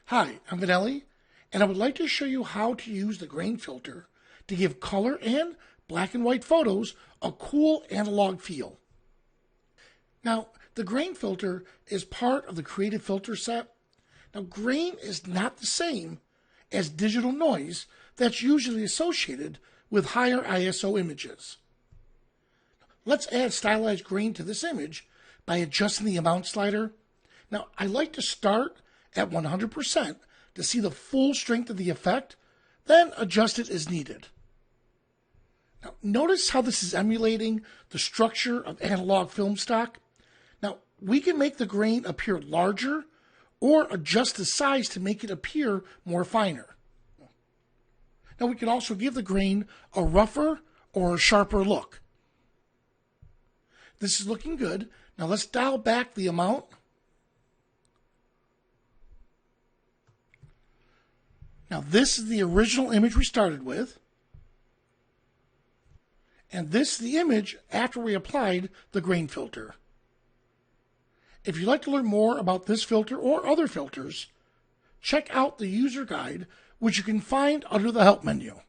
Hi, I'm Vanelli, and I would like to show you how to use the grain filter to give color and black and white photos a cool analog feel. Now, the grain filter is part of the creative filter set. Now, grain is not the same as digital noise that's usually associated with higher ISO images. Let's add stylized grain to this image by adjusting the amount slider. Now, I like to start at 100% to see the full strength of the effect, then adjust it as needed. Now, notice how this is emulating the structure of analog film stock. Now, we can make the grain appear larger or adjust the size to make it appear more finer. Now, we can also give the grain a rougher or a sharper look. This is looking good. Now, let's dial back the amount. Now, this is the original image we started with. And this is the image after we applied the grain filter. If you'd like to learn more about this filter or other filters, check out the user guide, which you can find under the Help menu.